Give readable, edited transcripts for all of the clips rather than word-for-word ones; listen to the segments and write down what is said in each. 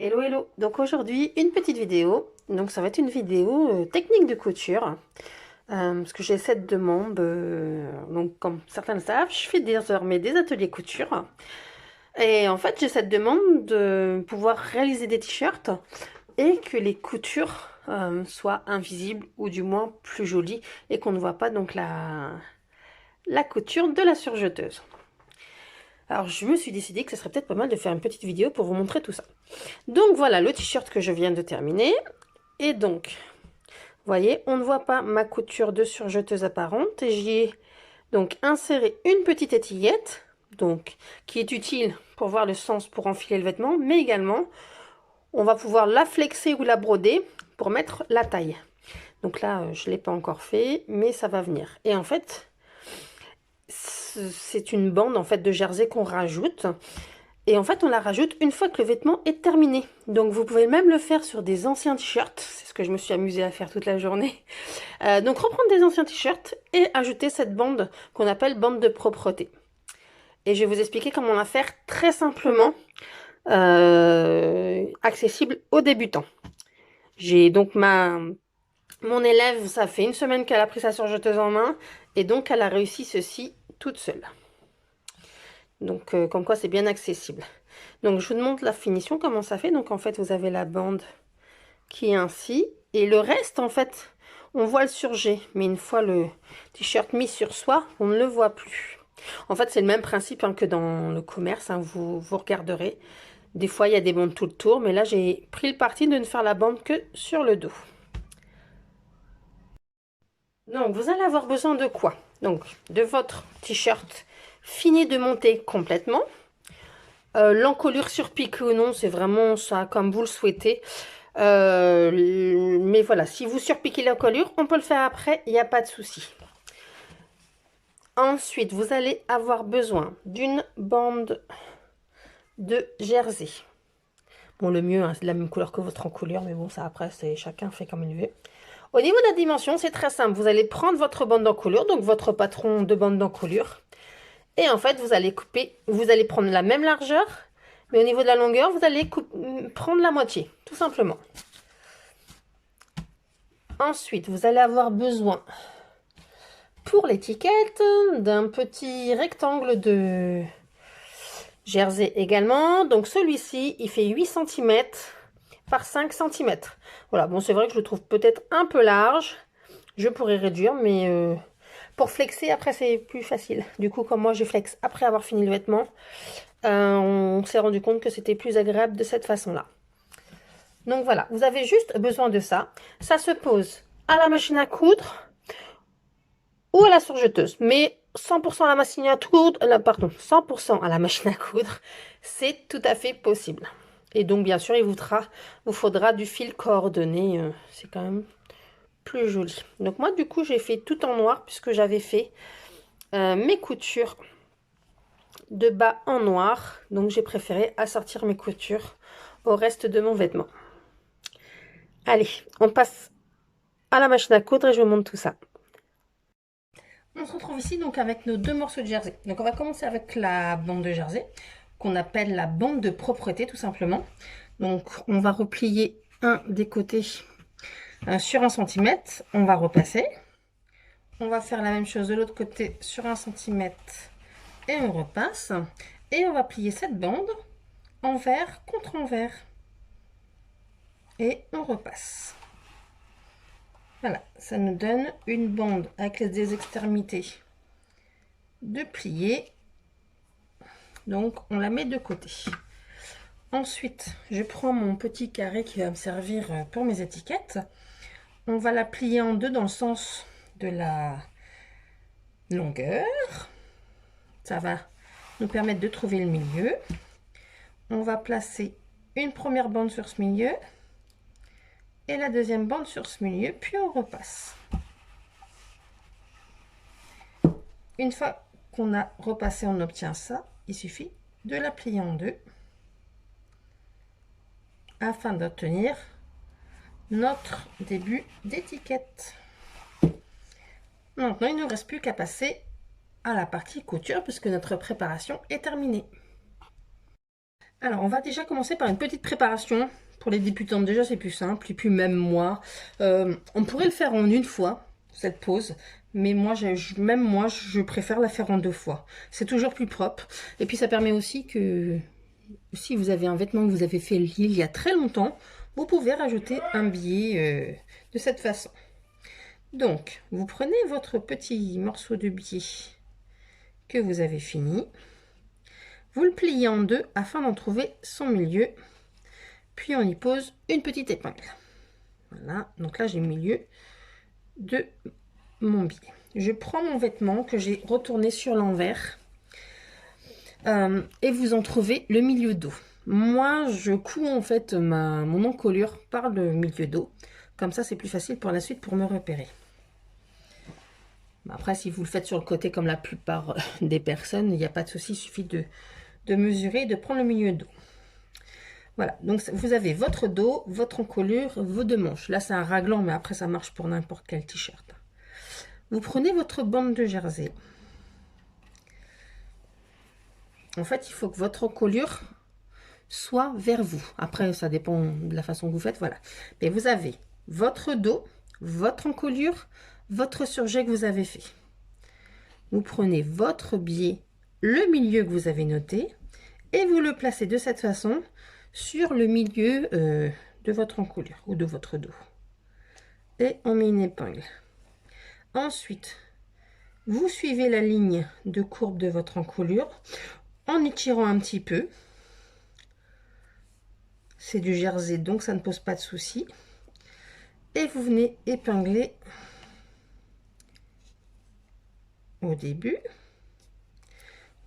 Hello hello, donc aujourd'hui une petite vidéo, donc ça va être une vidéo technique de couture, parce que j'ai cette demande, donc comme certains le savent, je fais désormais des ateliers couture, et en fait j'ai cette demande de pouvoir réaliser des t-shirts et que les coutures soient invisibles ou du moins plus jolies et qu'on ne voit pas donc la couture de la surjeteuse. Alors je me suis décidé que ce serait peut-être pas mal de faire une petite vidéo pour vous montrer tout ça. Donc voilà le t-shirt que je viens de terminer. Et donc, vous voyez, on ne voit pas ma couture de surjeteuse apparente. Et j'y ai donc inséré une petite étiquette, donc qui est utile pour voir le sens pour enfiler le vêtement, mais également, on va pouvoir la flexer ou la broder pour mettre la taille. Donc là, je ne l'ai pas encore fait, mais ça va venir. Et en fait, c'est une bande en fait de jersey qu'on rajoute. Et en fait, on la rajoute une fois que le vêtement est terminé. Donc, vous pouvez même le faire sur des anciens t-shirts. C'est ce que je me suis amusée à faire toute la journée. Donc, reprendre des anciens t-shirts et ajouter cette bande qu'on appelle bande de propreté. Et je vais vous expliquer comment la faire très simplement, accessible aux débutants. J'ai donc mon élève, ça fait une semaine qu'elle a pris sa surjeteuse en main. Et donc, elle a réussi ceci toute seule. Donc, comme quoi, c'est bien accessible. Donc, je vous montre la finition, comment ça fait. Donc, en fait, vous avez la bande qui est ainsi. Et le reste, en fait, on voit le surjet. Mais une fois le t-shirt mis sur soi, on ne le voit plus. En fait, c'est le même principe hein, que dans le commerce. Hein, vous regarderez. Des fois, il y a des bandes tout le tour. Mais là, j'ai pris le parti de ne faire la bande que sur le dos. Donc, vous allez avoir besoin de quoi? Donc, de votre t-shirt fini de monter complètement. L'encolure sur pique ou non, c'est vraiment ça comme vous le souhaitez. Mais voilà, si vous surpiquez l'encolure, on peut le faire après, il n'y a pas de souci. Ensuite, vous allez avoir besoin d'une bande de jersey. Bon, le mieux, hein, c'est de la même couleur que votre encolure, mais bon, ça après, c'est chacun fait comme il veut. Au niveau de la dimension, c'est très simple. Vous allez prendre votre bande d'encolure, donc votre patron de bande d'encolure. Et en fait, vous allez couper, vous allez prendre la même largeur, mais au niveau de la longueur, vous allez prendre la moitié, tout simplement. Ensuite, vous allez avoir besoin, pour l'étiquette, d'un petit rectangle de jersey également. Donc celui-ci, il fait 8 cm par 5 cm. Voilà, bon, c'est vrai que je le trouve peut-être un peu large. Je pourrais réduire, mais pour flexer, après, c'est plus facile. Du coup, comme moi, je flex après avoir fini le vêtement, on s'est rendu compte que c'était plus agréable de cette façon-là. Donc voilà, vous avez juste besoin de ça. Ça se pose à la machine à coudre ou à la surjeteuse. Mais 100% à la machine à coudre, pardon, 100% à la machine à coudre, c'est tout à fait possible. Et donc, bien sûr, il vous faudra du fil coordonné. C'est quand même plus joli. Donc moi, du coup, j'ai fait tout en noir puisque j'avais fait mes coutures de bas en noir. Donc, j'ai préféré assortir mes coutures au reste de mon vêtement. Allez, on passe à la machine à coudre et je vous montre tout ça. On se retrouve ici donc avec nos deux morceaux de jersey. Donc on va commencer avec la bande de jersey qu'on appelle la bande de propreté tout simplement. Donc on va replier un des côtés sur 1 cm. On va repasser. On va faire la même chose de l'autre côté sur 1 cm et on repasse. Et on va plier cette bande envers contre envers. Et on repasse. Voilà, ça nous donne une bande avec les extrémités de plier. Donc on la met de côté. Ensuite, je prends mon petit carré qui va me servir pour mes étiquettes. On va la plier en deux dans le sens de la longueur. Ça va nous permettre de trouver le milieu. On va placer une première bande sur ce milieu et la deuxième bande sur ce milieu, puis on repasse. Une fois qu'on a repassé, on obtient ça. Il suffit de la plier en deux afin d'obtenir notre début d'étiquette. Maintenant, il ne nous reste plus qu'à passer à la partie couture puisque notre préparation est terminée. Alors, on va déjà commencer par une petite préparation. Pour les débutantes, déjà, c'est plus simple. Et puis, même moi, on pourrait le faire en une fois, cette pause. Mais moi, même moi, je préfère la faire en 2 fois. C'est toujours plus propre. Et puis, ça permet aussi que si vous avez un vêtement que vous avez fait il y a très longtemps, vous pouvez rajouter un billet de cette façon. Donc, vous prenez votre petit morceau de billet que vous avez fini. Vous le pliez en 2 afin d'en trouver son milieu. Puis on y pose une petite épingle. Voilà, donc là j'ai le milieu de mon billet. Je prends mon vêtement que j'ai retourné sur l'envers et vous en trouvez le milieu dos. Moi je couds en fait mon encolure par le milieu dos. Comme ça c'est plus facile pour la suite pour me repérer. Après si vous le faites sur le côté comme la plupart des personnes, il n'y a pas de souci, il suffit de mesurer et de prendre le milieu dos. Voilà, donc vous avez votre dos, votre encolure, vos 2 manches. Là, c'est un raglan, mais après, ça marche pour n'importe quel t-shirt. Vous prenez votre bande de jersey. En fait, il faut que votre encolure soit vers vous. Après, ça dépend de la façon que vous faites, voilà. Mais vous avez votre dos, votre encolure, votre surjet que vous avez fait. Vous prenez votre biais, le milieu que vous avez noté, et vous le placez de cette façon sur le milieu de votre encolure ou de votre dos. Et on met une épingle. Ensuite, vous suivez la ligne de courbe de votre encolure en étirant un petit peu. C'est du jersey, donc ça ne pose pas de souci. Et vous venez épingler au début.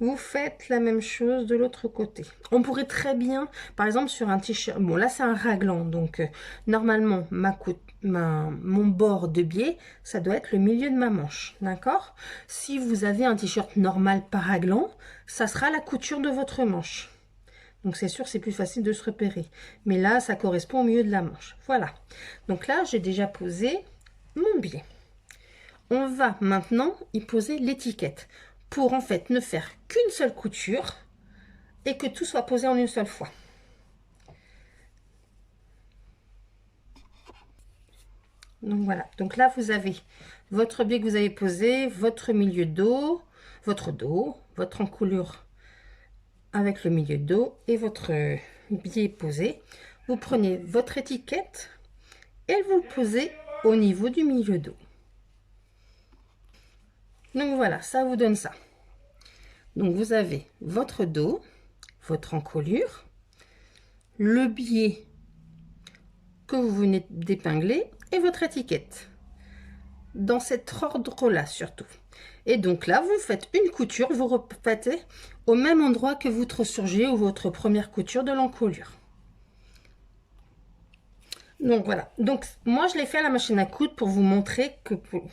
Vous faites la même chose de l'autre côté. On pourrait très bien, par exemple sur un t-shirt, bon là c'est un raglan, donc normalement mon bord de biais, ça doit être le milieu de ma manche, d'accord? Si vous avez un t-shirt normal pas raglan, ça sera la couture de votre manche. Donc c'est sûr c'est plus facile de se repérer. Mais là ça correspond au milieu de la manche. Voilà. Donc là j'ai déjà posé mon biais. On va maintenant y poser l'étiquette pour en fait ne faire qu'une seule couture et que tout soit posé en une seule fois. Donc voilà, donc là vous avez votre biais que vous avez posé, votre milieu dos, votre encolure avec le milieu de dos et votre biais posé. Vous prenez votre étiquette et vous le posez au niveau du milieu dos. Donc voilà, ça vous donne ça. Donc vous avez votre dos, votre encolure, le biais que vous venez d'épingler et votre étiquette. Dans cet ordre-là surtout. Et donc là, vous faites une couture, vous repâtez au même endroit que votre surjet ou votre première couture de l'encolure. Donc voilà, donc moi je l'ai fait à la machine à coudre pour vous montrer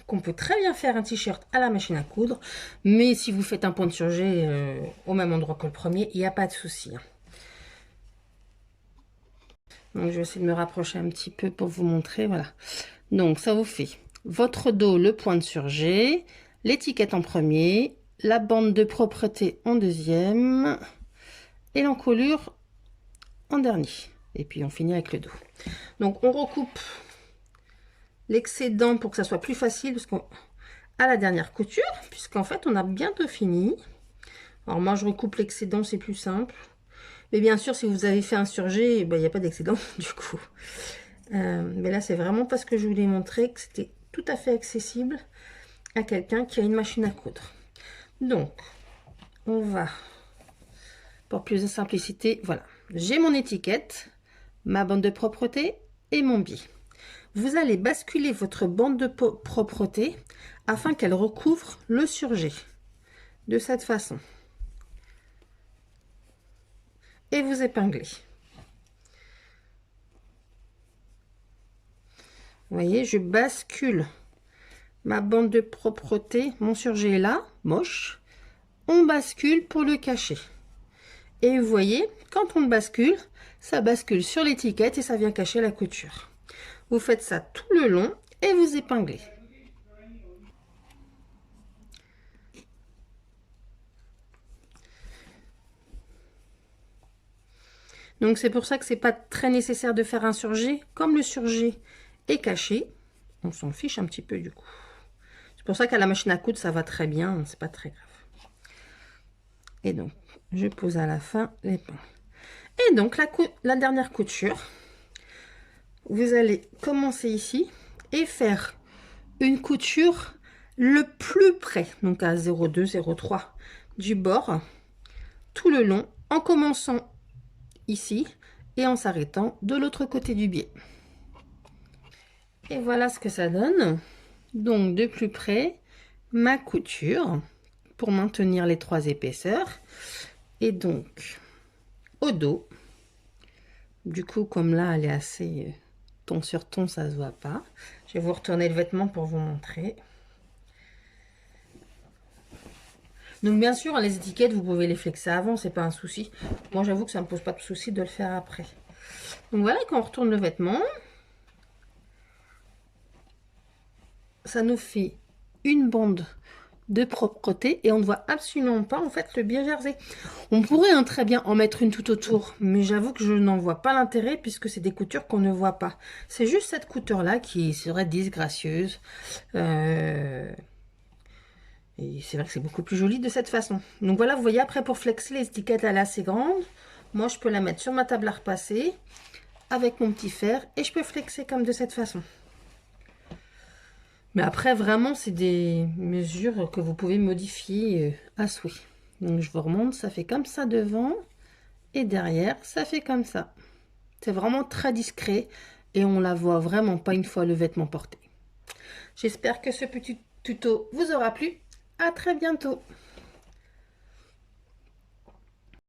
qu'on peut très bien faire un t-shirt à la machine à coudre, mais si vous faites un point de surjet au même endroit que le premier, il n'y a pas de souci. Donc je vais essayer de me rapprocher un petit peu pour vous montrer, voilà. Donc ça vous fait votre dos, le point de surjet, l'étiquette en premier, la bande de propreté en deuxième et l'encolure en dernier. Et puis on finit avec le dos. Donc on recoupe l'excédent pour que ça soit plus facile parce qu'on à la dernière couture, puisqu'en fait on a bientôt fini. Alors moi je recoupe l'excédent, c'est plus simple. Mais bien sûr si vous avez fait un surjet, il n'y a pas d'excédent du coup. Mais là c'est vraiment parce que je voulais montrer que c'était tout à fait accessible à quelqu'un qui a une machine à coudre. Donc on va, pour plus de simplicité, voilà, j'ai mon étiquette, ma bande de propreté et mon biais. Vous allez basculer votre bande de propreté afin qu'elle recouvre le surjet de cette façon et vous épinglez. Vous voyez, je bascule ma bande de propreté, mon surjet est là, moche, on bascule pour le cacher. Et vous voyez, quand on bascule, ça bascule sur l'étiquette et ça vient cacher la couture. Vous faites ça tout le long et vous épinglez. Donc c'est pour ça que c'est pas très nécessaire de faire un surjet. Comme le surjet est caché, on s'en fiche un petit peu du coup. C'est pour ça qu'à la machine à coudre, ça va très bien, c'est pas très grave. Et donc, je pose à la fin les pans. Et donc, la dernière couture, vous allez commencer ici et faire une couture le plus près, donc à 0,2, 0,3 du bord, tout le long, en commençant ici et en s'arrêtant de l'autre côté du biais. Et voilà ce que ça donne. Donc de plus près, ma couture pour maintenir les 3 épaisseurs. Et donc au dos, du coup comme là elle est assez ton sur ton, ça se voit pas. Je vais vous retourner le vêtement pour vous montrer. Donc bien sûr, les étiquettes, vous pouvez les flexer avant, c'est pas un souci. Moi, j'avoue que ça me pose pas de souci de le faire après. Donc voilà, quand on retourne le vêtement, ça nous fait une bande de propreté et on ne voit absolument pas en fait le biais jersey. On pourrait très bien en mettre une tout autour, mais j'avoue que je n'en vois pas l'intérêt puisque c'est des coutures qu'on ne voit pas. C'est juste cette couture là qui serait disgracieuse. Et c'est vrai que c'est beaucoup plus joli de cette façon. Donc voilà, vous voyez, après pour flexer, les étiquettes, elle est assez grande. Moi, je peux la mettre sur ma table à repasser avec mon petit fer et je peux flexer comme de cette façon. Mais après, vraiment, c'est des mesures que vous pouvez modifier à souhait. Donc je vous remonte, ça fait comme ça devant et derrière, ça fait comme ça. C'est vraiment très discret et on la voit vraiment pas une fois le vêtement porté. J'espère que ce petit tuto vous aura plu. À très bientôt.